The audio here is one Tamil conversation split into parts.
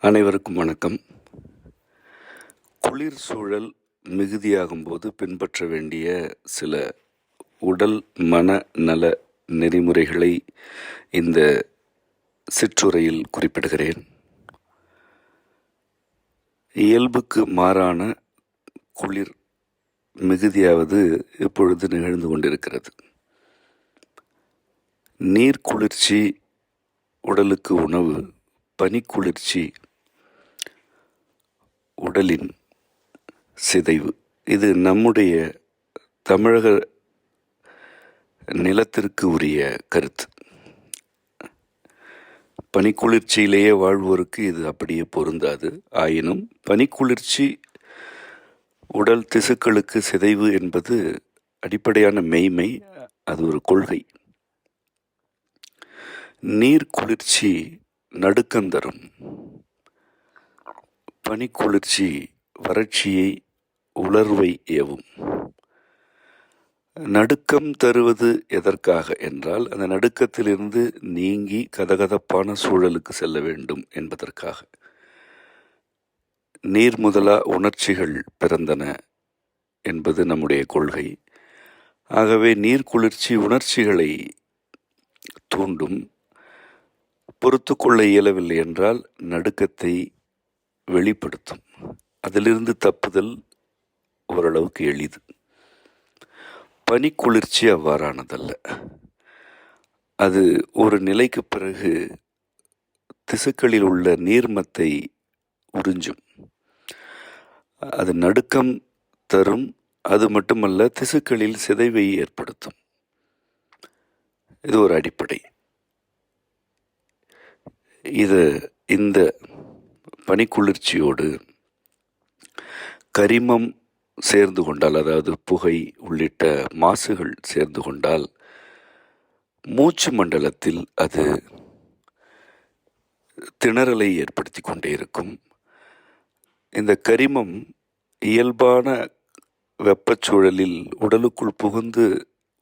அனைவருக்கும் வணக்கம். குளிர் சூழல் மிகுதியாகும்போது பின்பற்ற வேண்டிய சில உடல் மன நல நெறிமுறைகளை இந்த சிற்றுரையில் குறிப்பிடுகிறேன். இயல்புக்கு மாறான குளிர் மிகுதியாவது இப்பொழுது நிகழ்ந்து கொண்டிருக்கிறது. நீர் குளிர்ச்சி உடலுக்கு உணவு, பனிக்குளிர்ச்சி உடலின் சிதைவு. இது நம்முடைய தமிழக நிலத்திற்கு உரிய கருத்து. பனிக்குளிர்ச்சியிலேயே வாழ்வோருக்கு இது அப்படியே பொருந்தாது. ஆயினும் பனிக்குளிர்ச்சி உடல் திசுக்களுக்கு சிதைவு என்பது அடிப்படையான மெய்மை, அது ஒரு கொள்கை. நீர் குளிர்ச்சி நடுக்கம் தரும், பனிக்குளிர்ச்சி வறட்சியை உலர்வை ஏவும். நடுக்கம் தருவது எதற்காக என்றால், அந்த நடுக்கத்திலிருந்து நீங்கி கதகதப்பான சூழலுக்கு செல்ல வேண்டும் என்பதற்காக. நீர் முதலா உணர்ச்சிகள் பிறந்தன என்பது நம்முடைய கொள்கை. ஆகவே நீர் குளிர்ச்சி உணர்ச்சிகளை தூண்டும். பொறுத்து கொள்ள இயலவில்லை என்றால் நடுக்கத்தை வெளிப்படுத்தும். அதிலிருந்து தப்புதல் ஓரளவுக்கு எளிது. பனிக்குளிர்ச்சி அவ்வாறானதல்ல. அது ஒரு நிலைக்கு பிறகு திசுக்களில் உள்ள நீர்மத்தை உறிஞ்சும். அது நடுக்கம் தரும். அது மட்டுமல்ல, திசுக்களில் சிதைவை ஏற்படுத்தும். இது ஒரு அடிப்படை. இந்த பனிக்குளிர்ச்சியோடு கரிமம் சேர்ந்து கொண்டால், அதாவது புகை உள்ளிட்ட மாசுகள் சேர்ந்து கொண்டால், மூச்சு மண்டலத்தில் அது திணறலை ஏற்படுத்தி கொண்டே இருக்கும். இந்த கரிமம் இயல்பான வெப்பச்சூழலில் உடலுக்குள் புகுந்து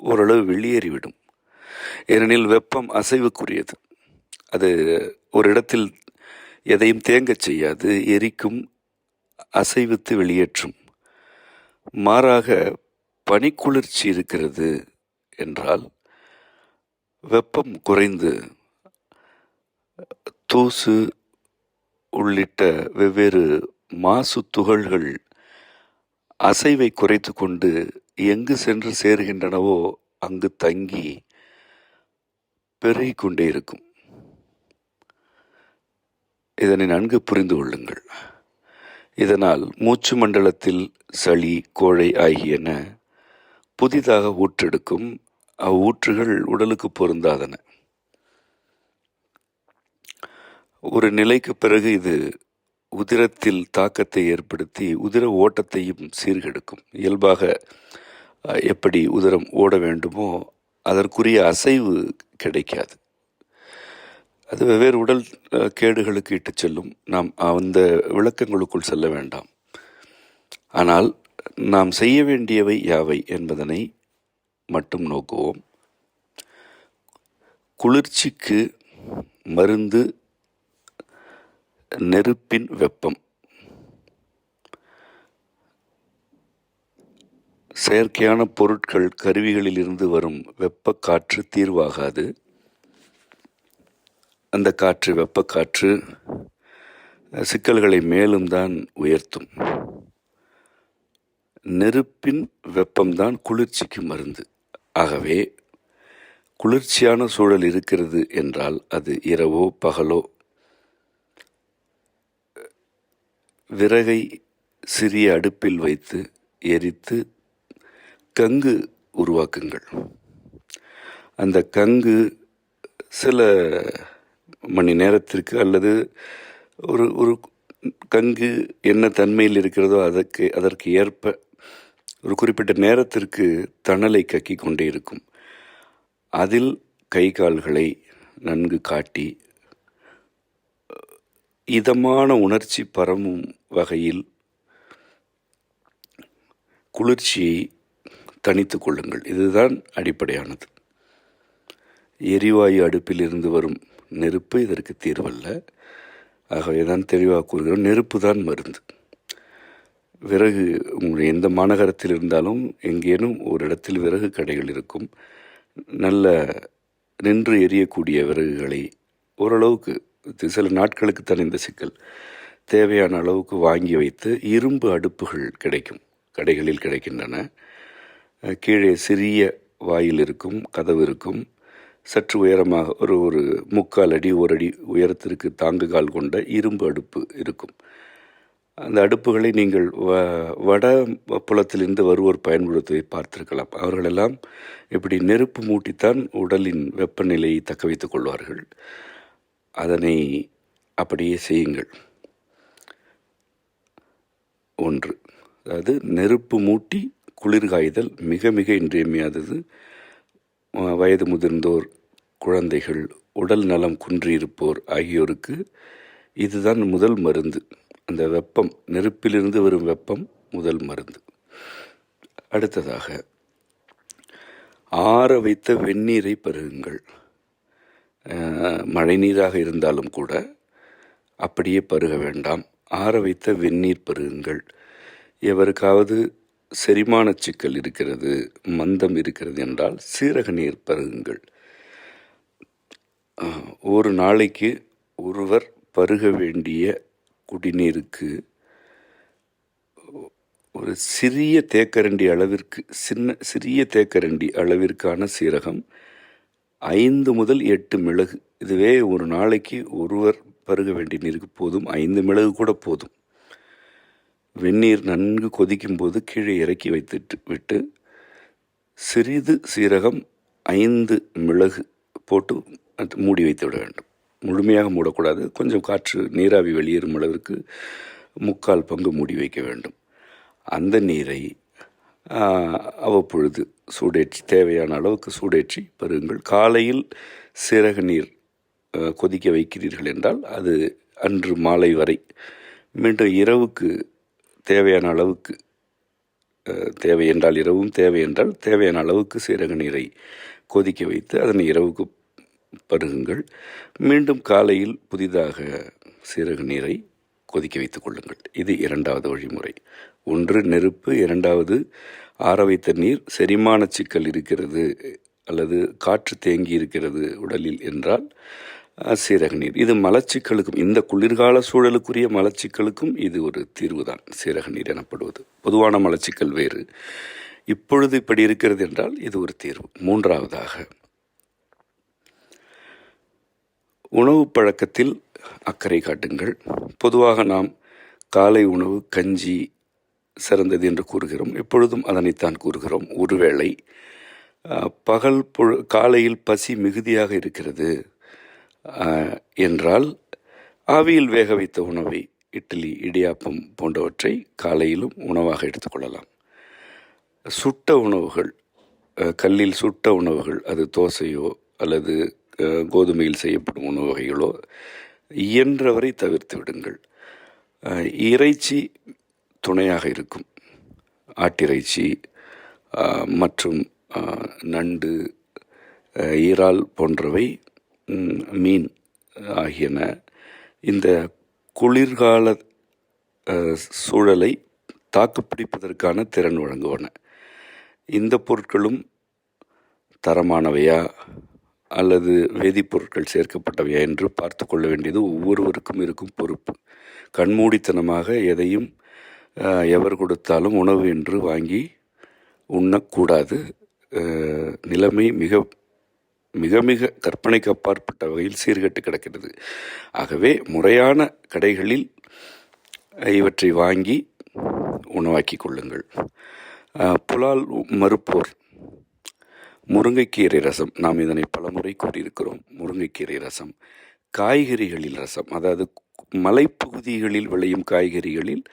ஓரளவு வெளியேறிவிடும். ஏனெனில் வெப்பம் அசைவுக்குரியது. அது ஒரு இடத்தில் எதையும் தேங்கச் செய்யாது, எரிக்கும், அசைவித்து வெளியேற்றும். மாறாக பனிக்குளிர்ச்சி இருக்கிறது என்றால் வெப்பம் குறைந்து தூசு உள்ளிட்ட வெவ்வேறு மாசு துகள்கள் அசைவை குறைத்து கொண்டு எங்கு சென்று சேருகின்றனவோ அங்கு தங்கி பெருகிக் கொண்டே இருக்கும். இதனை நன்கு புரிந்து கொள்ளுங்கள். இதனால் மூச்சு மண்டலத்தில் சளி, கோழை ஆகியன புதிதாக ஊற்றெடுக்கும். அவ்வூற்றுகள் உடலுக்கு பொருந்தாதன. ஒரு நிலைக்கு பிறகு இது உதிரத்தில் தாக்கத்தை ஏற்படுத்தி உதிர ஓட்டத்தையும் சீர்கெடுக்கும். இயல்பாக எப்படி உதிரம் ஓட வேண்டுமோ அதற்குரிய அசைவு கிடைக்காது. அது வெவ்வேறு உடல் கேடுகளுக்கு இட்டு செல்லும். நாம் அந்த விளக்கங்களுக்குள் செல்ல வேண்டாம். ஆனால் நாம் செய்ய வேண்டியவை யாவை என்பதனை மட்டும் நோக்குவோம். குளிர்ச்சிக்கு மருந்து நெருப்பின் வெப்பம். செயற்கையான பொருட்கள், கருவிகளிலிருந்து வரும் வெப்ப காற்று தீர்வாகாது. அந்த காற்று, வெப்பக்காற்று, சிக்கல்களை மேலும் தான் உயர்த்தும். நெருப்பின் வெப்பம்தான் குளிர்ச்சிக்கு மருந்து. ஆகவே குளிர்ச்சியான சூழல் இருக்கிறது என்றால் அது இரவோ பகலோ விறகை சிறிய அடுப்பில் வைத்து எரித்து கங்கு உருவாக்குங்கள். அந்த கங்கு சில மணி நேரத்திற்கு அல்லது ஒரு கங்கு என்ன தன்மையில் இருக்கிறதோ அதற்கு ஏற்ப ஒரு குறிப்பிட்ட நேரத்திற்கு தணலை கக்கி கொண்டே இருக்கும். அதில் கை கால்களை நன்கு காட்டி இதமான உணர்ச்சி பரவும் வகையில் குளிர்ச்சியை தணித்து கொள்ளுங்கள். இதுதான் அடிப்படையானது. எரிவாயு அடுப்பிலிருந்து வரும் நெருப்பு இதற்கு தீர்வல்ல. ஆகவே தான் தெளிவாக கூறுகிறோம், நெருப்பு தான் மருந்து. விறகு உங்களுடைய எந்த மாநகரத்தில் இருந்தாலும் எங்கேனும் ஒரு இடத்தில் விறகு கடைகள் இருக்கும். நல்ல நின்று எரியக்கூடிய விறகுகளை ஓரளவுக்கு சில நாட்களுக்குத்தான் இந்த சிக்கல், தேவையான அளவுக்கு வாங்கி வைத்து இரும்பு அடுப்புகள் கிடைக்கும், கடைகளில் கிடைக்கின்றன. கீழே சிறிய வாயில் இருக்கும், கதவு இருக்கும். சற்று உயரமாக ஒரு 3/4 அடி 1 அடி உயரத்திற்கு தாங்குகால் கொண்ட இரும்பு அடுப்பு இருக்கும். அந்த அடுப்புகளை நீங்கள் வட புலத்திலிருந்து வருவோர் பயன்படுத்துவதை பார்த்திருக்கலாம். அவர்களெல்லாம் இப்படி நெருப்பு மூட்டித்தான் உடலின் வெப்பநிலையை தக்க வைத்துக் கொள்வார்கள். அதனை அப்படியே செய்யுங்கள். ஒன்று, அதாவது நெருப்பு மூட்டி குளிர்காய்தல் மிக மிக இன்றியமையாதது. வயது முதிர்ந்தோர், குழந்தைகள், உடல் நலம் குன்றியிருப்போர் ஆகியோருக்கு இதுதான் முதல் மருந்து. அந்த வெப்பம், நெருப்பிலிருந்து வரும் வெப்பம் முதல் மருந்து. அடுத்ததாக, ஆற வைத்த வெந்நீரை பருகுங்கள். மழை நீராக இருந்தாலும் கூட அப்படியே பருக வேண்டாம், ஆற வைத்த வெந்நீர் பருகுங்கள். எவருக்காவது செரிமான சிக்கல் இருக்கிறது, மந்தம் இருக்கிறது என்றால் சீரக நீர் பருகுங்கள். ஒரு நாளைக்கு ஒருவர் பருக வேண்டிய குடிநீருக்கு ஒரு சிறிய தேக்கரண்டி அளவிற்கு, சிறிய தேக்கரண்டி அளவிற்கான சீரகம், 5 முதல் 8 மிளகு, இதுவே ஒரு நாளைக்கு ஒருவர் பருக வேண்டிய நீருக்கு போதும். 5 மிளகு கூட போதும். வெந்நீர் நன்கு கொதிக்கும் போது கீழே இறக்கி விட்டு சிறிது சீரகம், 5 மிளகு போட்டு மூடி வைத்து விட வேண்டும். முழுமையாக மூடக்கூடாது, கொஞ்சம் காற்று நீராவி வெளியேறும் அளவிற்கு 3/4 பங்கு மூடி வைக்க வேண்டும். அந்த நீரை அவ்வப்பொழுது சூடேற்றி, தேவையான அளவுக்கு சூடேற்றி பருகுங்கள். காலையில் சீரக நீர் கொதிக்க வைக்கிறீர்கள் என்றால் அது அன்று மாலை வரை, மீண்டும் இரவுக்கு தேவையான அளவுக்கு, தேவை என்றால் இரவும், தேவை என்றால் தேவையான அளவுக்கு சீரக நீரை கொதிக்க வைத்து அதனை இரவுக்கு பருகுங்கள். மீண்டும் காலையில் புதிதாக சீரக நீரை கொதிக்க வைத்துக் கொள்ளுங்கள். இது 2வது வழிமுறை. ஒன்று நெருப்பு, 2வது ஆற வைத்த நீர். செரிமான சிக்கல் இருக்கிறது அல்லது காற்று தேங்கி இருக்கிறது உடலில் என்றால் சீரக நீர். இது மலச்சிக்கலுக்கும், இந்த குளிர்கால சூழலுக்குரிய மலச்சிக்கலுக்கும் இது ஒரு தீர்வுதான், சீரக நீர் எனப்படுவது. பொதுவான மலச்சிக்கல் வேறு, இப்பொழுது இப்படி இருக்கிறது என்றால் இது ஒரு தீர்வு. 3வதாக, உணவு பழக்கத்தில் அக்கறை காட்டுங்கள். பொதுவாக நாம் காலை உணவு கஞ்சி சிறந்தது என்று கூறுகிறோம். எப்பொழுதும் அதனைத்தான் கூறுகிறோம். ஒருவேளை காலையில் பசி மிகுதியாக இருக்கிறது என்றால் ஆவியில் வேக வைத்த உணவை, இட்லி, இடியாப்பம் போன்றவற்றை காலையிலும் உணவாக எடுத்துக்கொள்ளலாம். சுட்ட உணவுகள், கல்லில் சுட்ட உணவுகள், அது தோசையோ அல்லது கோதுமையில் செய்யப்படும் உணவு வகைகளோ இயன்றவரை தவிர்த்து விடுங்கள். இறைச்சி துணையாக இருக்கும். ஆட்டிறைச்சி மற்றும் நண்டு, ஈரால் போன்றவை, மீன் ஆகியன இந்த குளிர்கால சூழலை தாக்குப்பிடிப்பதற்கான திறன் வழங்குவன. இந்த பொருட்களும் தரமானவையா அல்லது வேதிப்பொருட்கள் சேர்க்கப்பட்டவையா என்று பார்த்து கொள்ள வேண்டியது ஒவ்வொருவருக்கும் இருக்கும் பொறுப்பு. கண்மூடித்தனமாக எதையும் எவர் கொடுத்தாலும் உணவு என்று வாங்கி உண்ணக்கூடாது. நிலைமை மிக மிக மிக கற்பனைக்கு அப்பாற்பட்ட வகையில் சீர்கெட்டு கிடக்கிறது. ஆகவே முறையான கடைகளில் இவற்றை வாங்கி உணவாக்கி கொள்ளுங்கள். புலால் மறுப்போர் முருங்கைக்கீரை ரசம், நாம் இதனை பலமுறை கூறியிருக்கிறோம். முருங்கைக்கீரை ரசம், காய்கறிகளில் ரசம், அதாவது மலைப்பகுதிகளில் விளையும் காய்கறிகளில்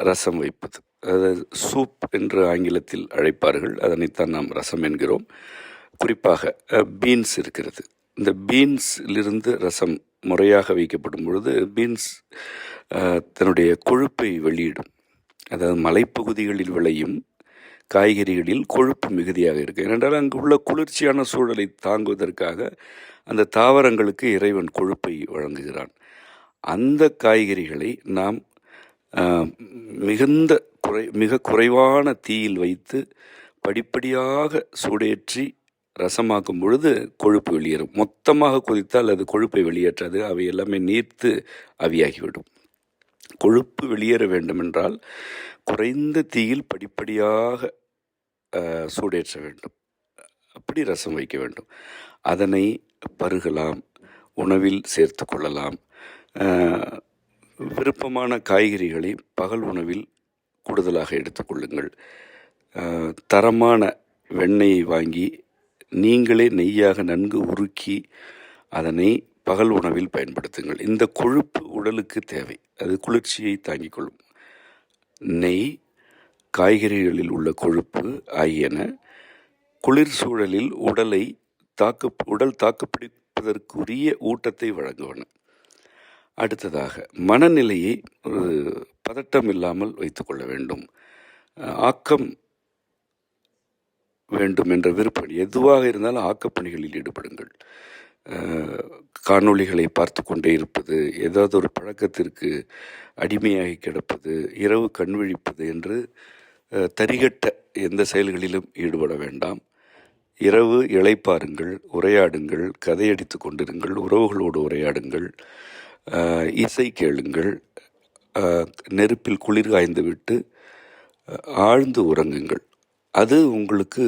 ரசம் வைப்பது, அதாவது சூப் என்று ஆங்கிலத்தில் அழைப்பார்கள், அதனைத்தான் நாம் ரசம் என்கிறோம். குறிப்பாக பீன்ஸ் இருக்கிறது. இந்த பீன்ஸிலிருந்து ரசம் முறையாக வைக்கப்படும் பொழுது பீன்ஸ் தன்னுடைய கொழுப்பை வெளியிடும். அதாவது மலைப்பகுதிகளில் விளையும் காய்கறிகளில் கொழுப்பு மிகுதியாக இருக்குது. ஏனென்றால் அங்கு உள்ள குளிர்ச்சியான சூழலை தாங்குவதற்காக அந்த தாவரங்களுக்கு இறைவன் கொழுப்பை வழங்குகிறான். அந்த காய்கறிகளை நாம் மிக குறைவான தீயில் வைத்து படிப்படியாக சூடேற்றி ரசமாக்கும் பொழுது கொழுப்பு வெளியேறும். மொத்தமாக கொதித்தால் அது கொழுப்பை வெளியேற்றாது, அவை எல்லாமே நீர்த்து அவியாகிவிடும். கொழுப்பு வெளியேற வேண்டுமென்றால் குறைந்த தீயில் படிப்படியாக சூடேற்ற வேண்டும். அப்படி ரசம் வைக்க வேண்டும். அதனை பருகலாம், உணவில் சேர்த்து கொள்ளலாம். விருப்பமான காய்கறிகளை பகல் உணவில் கூடுதலாக எடுத்துக்கொள்ளுங்கள். தரமான வெண்ணெயை வாங்கி நீங்களே நெய்யாக நன்கு உருக்கி அதனை பகல் உணவில் பயன்படுத்துங்கள். இந்த கொழுப்பு உடலுக்கு தேவை, அது குளிர்ச்சியை தாங்கிக் கொள்ளும். நெய், காய்கறிகளில் உள்ள கொழுப்பு ஆகியன குளிர் சூழலில் உடல் தாக்குப்பிடிப்பதற்குரிய ஊட்டத்தை வழங்குவன. அடுத்ததாக மனநிலையை ஒரு பதட்டம் இல்லாமல் வைத்துக்கொள்ள வேண்டும். ஆக்கம் வேண்டும் என்ற விருப்பம் எதுவாக இருந்தாலும் ஆக்கப்பணிகளில் ஈடுபடுங்கள். காணொளிகளை பார்த்து கொண்டே இருப்பது, ஏதாவது ஒரு பழக்கத்திற்கு அடிமையாகி கிடப்பது, இரவு கண்விழிப்பது என்று தரிகட்ட எந்த செயல்களிலும் ஈடுபட வேண்டாம். இரவு இளைப்பாருங்கள், உரையாடுங்கள், கதையடித்து கொண்டிருங்கள், உறவுகளோடு உரையாடுங்கள், இசை கேளுங்கள், நெருப்பில் குளிர் காய்ந்து விட்டு ஆழ்ந்து உறங்குங்கள். அது உங்களுக்கு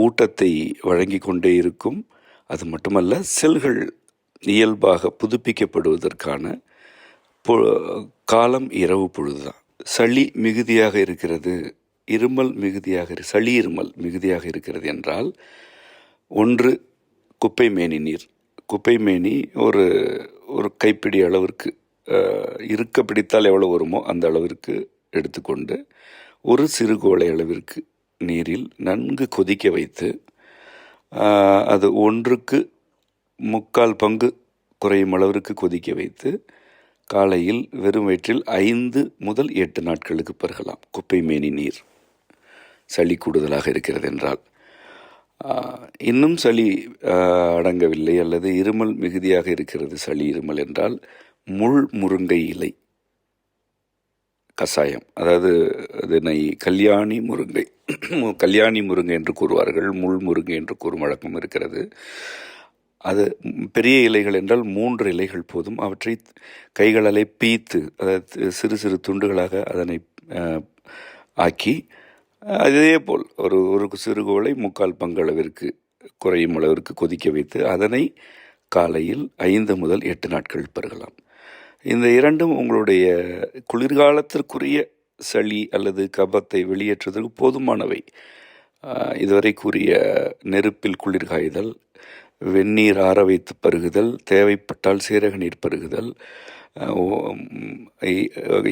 ஊட்டத்தை வழங்கி கொண்டே இருக்கும். அது மட்டுமல்ல, செல்கள் இயல்பாக புதுப்பிக்கப்படுவதற்கான காலம் இரவு பொழுதுதான். சளி மிகுதியாக இருக்கிறது, சளி இருமல் மிகுதியாக இருக்கிறது என்றால், ஒன்று குப்பை மேனி நீர். குப்பை மேனி ஒரு கைப்பிடி அளவிற்கு இருக்க பிடித்தால் எவ்வளோ வருமோ அந்த அளவிற்கு எடுத்துக்கொண்டு ஒரு சிறுகோளை அளவிற்கு நீரில் நன்கு கொதிக்க வைத்து அது 1/4 பங்கு குறையும் அளவிற்கு கொதிக்க வைத்து காலையில் வெறும் வயிற்றில் 5 முதல் 8 நாட்களுக்கு பருகலாம். குப்பை மேனி நீர், சளி கூடுதலாக இருக்கிறது என்றால். இன்னும் சளி அடங்கவில்லை அல்லது இருமல் மிகுதியாக இருக்கிறது, சளி இருமல் என்றால் முருங்கை இலை கஷாயம், அதாவது அதனை கல்யாணி முருங்கை என்று கூறுவார்கள், முருங்கை என்று கூறும் வழக்கம் இருக்கிறது. அது பெரிய இலைகள் என்றால் 3 இலைகள் போதும். அவற்றை கைகளாலே பீத்து, அதாவது சிறு சிறு துண்டுகளாக அதனை ஆக்கி, அதே போல் ஒரு சிறுகோளை 3/4 பங்கு அளவிற்கு குறையும் அளவிற்கு கொதிக்க வைத்து அதனை காலையில் 5 முதல் 8 நாட்கள் பருகலாம். இந்த இரண்டும் உங்களுடைய குளிர்காலத்திற்குரிய சளி அல்லது கபத்தை வெளியேற்றுவதற்கு போதுமானவை. இதுவரை கூறிய நெருப்பில் குளிர் காய்தல், வெந்நீர் ஆற வைத்து பருகுதல், தேவைப்பட்டால் சீரக நீர் பருகுதல்,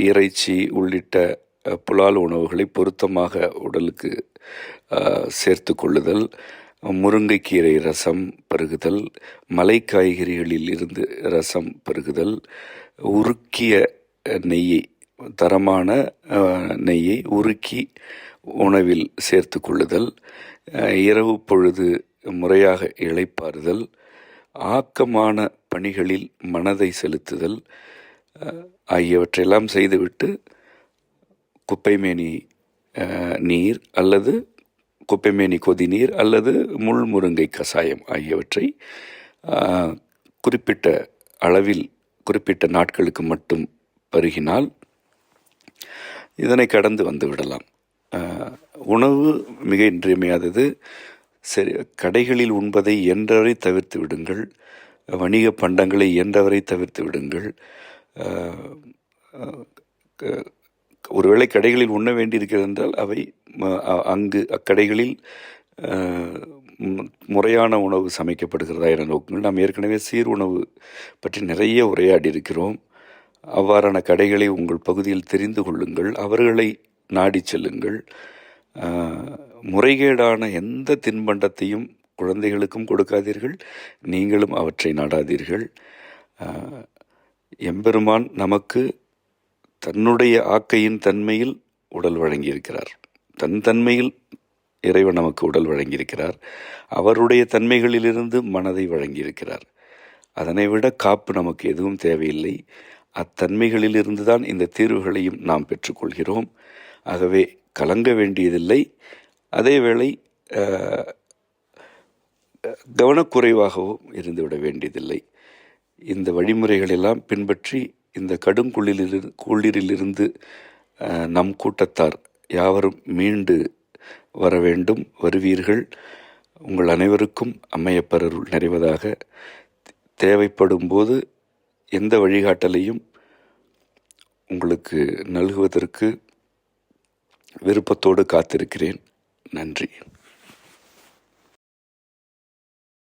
இறைச்சி உள்ளிட்ட புலால் உணவுகளை பொருத்தமாக உடலுக்கு சேர்த்து கொள்ளுதல், முருங்கைக்கீரை ரசம் பருகுதல், மலை காய்கறிகளில் இருந்து ரசம் பருகுதல், உருக்கிய நெய்யை, தரமான நெய்யை உருக்கி உணவில் சேர்த்து கொள்ளுதல், இரவு பொழுது முறையாக இளைப்பாறுதல், ஆக்கமான பணிகளில் மனதை செலுத்துதல் ஆகியவற்றையெல்லாம் செய்துவிட்டு குப்பைமேனி நீர் அல்லது குப்பைமேனி கொதிநீர் அல்லது முருங்கை கஷாயம் ஆகியவற்றை குறிப்பிட்ட அளவில் குறிப்பிட்ட நாட்களுக்கு மட்டும் பருகினால் இதனை கடந்து வந்து விடலாம். உணவு மிக இன்றியமையாதது. சரி, கடைகளில் உண்பதை இயன்றவரை தவிர்த்து விடுங்கள். வணிக பண்டங்களை இயன்றவரை தவிர்த்து விடுங்கள். ஒருவேளை கடைகளில் உண்ண வேண்டியிருக்கிறது என்றால் அவை அக்கடைகளில் முறையான உணவு சமைக்கப்படுகிறதா என நோக்குங்கள். நாம் ஏற்கனவே சீர் உணவு பற்றி நிறைய உரையாடி இருக்கிறோம். அவ்வாறான கடைகளை உங்கள் பகுதியில் தெரிந்து கொள்ளுங்கள், அவர்களை நாடி செல்லுங்கள். முறைகேடான எந்த தின்பண்டத்தையும் குழந்தைகளுக்கும் கொடுக்காதீர்கள், நீங்களும் அவற்றை நாடாதீர்கள். எம்பெருமான் நமக்கு தன்னுடைய ஆக்கையின் தன்மையில் உடல் வழங்கியிருக்கிறார். தன்மையில் இறைவன் நமக்கு உடல் வழங்கியிருக்கிறார். அவருடைய தன்மைகளிலிருந்து மனதை வழங்கியிருக்கிறார். அதனை விட காப்பு நமக்கு எதுவும் தேவையில்லை. அத்தன்மைகளிலிருந்து தான் இந்த தீர்வுகளையும் நாம் பெற்றுக்கொள்கிறோம். ஆகவே கலங்க வேண்டியதில்லை. அதேவேளை கவனக்குறைவாகவும் இருந்துவிட வேண்டியதில்லை. இந்த வழிமுறைகளெல்லாம் பின்பற்றி இந்த குளிரிலிருந்து நம் கூட்டத்தார் யாவரும் மீண்டு வர வேண்டும். வருவீர்கள். உங்கள் அனைவருக்கும் அம்மையப்பரருள் நிறைவதாக. தேவைப்படும் போது எந்த வழிகாட்டலையும் உங்களுக்கு நல்குவதற்கு விருப்பத்தோடு காத்திருக்கிறேன். நன்றி.